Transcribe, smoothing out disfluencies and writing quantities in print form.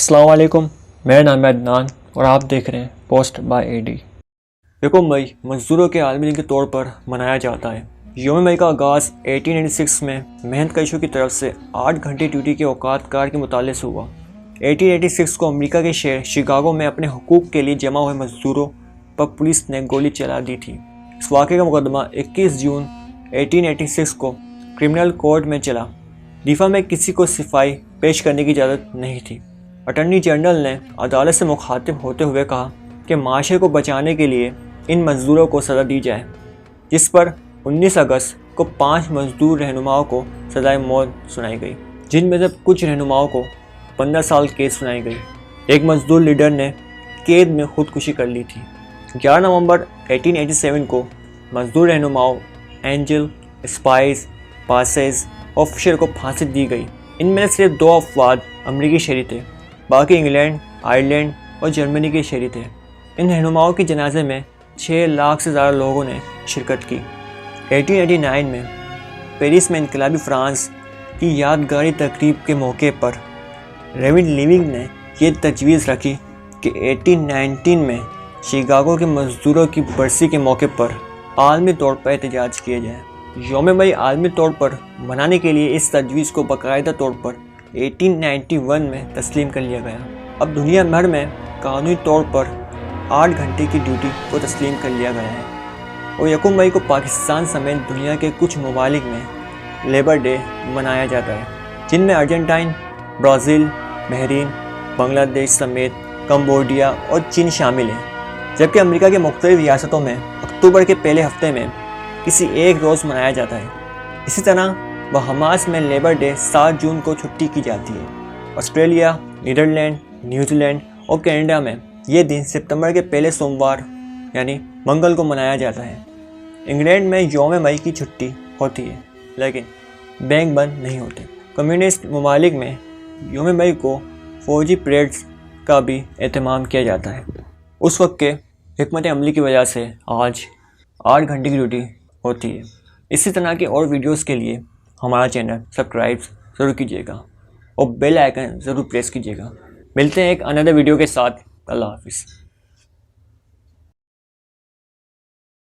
السلام علیکم، میرا نام ہے عدنان اور آپ دیکھ رہے ہیں پوسٹ بائی اے ڈی۔ یکم مئی مزدوروں کے عالمی دن کے طور پر منایا جاتا ہے۔ یوم مئی کا آغاز 1886 میں محنت کشوں کی طرف سے 8 گھنٹے ڈیوٹی کے اوقات کار کے مطالعے سے ہوا۔ 1886 کو امریکہ کے شہر شکاگو میں اپنے حقوق کے لیے جمع ہوئے مزدوروں پر پولیس نے گولی چلا دی تھی۔ اس واقعے کا مقدمہ 21 جون 1886 کو کرمنل کورٹ میں چلا۔ دفاع میں کسی کو صفائی پیش کرنے کی اجازت نہیں تھی۔ اٹارنی جنرل نے عدالت سے مخاطب ہوتے ہوئے کہا کہ معاشرے کو بچانے کے لیے ان مزدوروں کو سزا دی جائے، جس پر 19 اگست کو 5 مزدور رہنماؤں کو سزائے موت سنائی گئی، جن میں سے کچھ رہنماؤں کو 15 سال قید سنائی گئی۔ ایک مزدور لیڈر نے قید میں خودکشی کر لی تھی۔ 11 نومبر 1887 کو مزدور رہنماؤں اینجل، اسپائس، پاسز اور فشر کو پھانسی دی گئی۔ ان میں سے صرف 2 افراد امریکی شہری تھے، باقی انگلینڈ، آئرلینڈ اور جرمنی کے شہری تھے۔ ان رہنماؤں کے جنازے میں 6 لاکھ سے زیادہ لوگوں نے شرکت کی۔ 1889 میں پیرس میں انقلابی فرانس کی یادگاری تقریب کے موقع پر ریونڈ لیونگ نے یہ تجویز رکھی کہ 1819 میں شکاگو کے مزدوروں کی برسی کے موقع پر عالمی طور پر احتجاج کیا جائے۔ یوم مئی عالمی طور پر منانے کے لیے اس تجویز کو باقاعدہ طور پر 1891 میں تسلیم کر لیا گیا۔ اب دنیا بھر میں قانونی طور پر 8 گھنٹے کی ڈیوٹی کو تسلیم کر لیا گیا ہے، اور یکم مئی کو پاکستان سمیت دنیا کے کچھ ممالک میں لیبر ڈے منایا جاتا ہے، جن میں ارجنٹائن، برازیل، بحرین، بنگلہ دیش سمیت کمبوڈیا اور چین شامل ہیں، جبکہ امریکہ کے مختلف ریاستوں میں اکتوبر کے پہلے ہفتے میں کسی ایک روز منایا جاتا ہے۔ اسی طرح بہاماس میں لیبر ڈے 7 جون کو چھٹی کی جاتی ہے۔ آسٹریلیا، نیدرلینڈ، نیوزی لینڈ اور کینیڈا میں یہ دن ستمبر کے پہلے سوموار یعنی منگل کو منایا جاتا ہے۔ انگلینڈ میں یوم مئی کی چھٹی ہوتی ہے، لیکن بینک بند نہیں ہوتے۔ کمیونسٹ ممالک میں یوم مئی کو فوجی پریڈز کا بھی اہتمام کیا جاتا ہے۔ اس وقت کے حکمت عملی کی وجہ سے آج 8 گھنٹے کی ڈیوٹی ہوتی ہے۔ اسی طرح کے اور ویڈیوز کے لیے ہمارا چینل سبسکرائب ضرور کیجیے گا اور بیل آئیکن ضرور پریس کیجیے گا۔ ملتے ہیں ایک اندر ویڈیو کے ساتھ۔ اللہ حافظ۔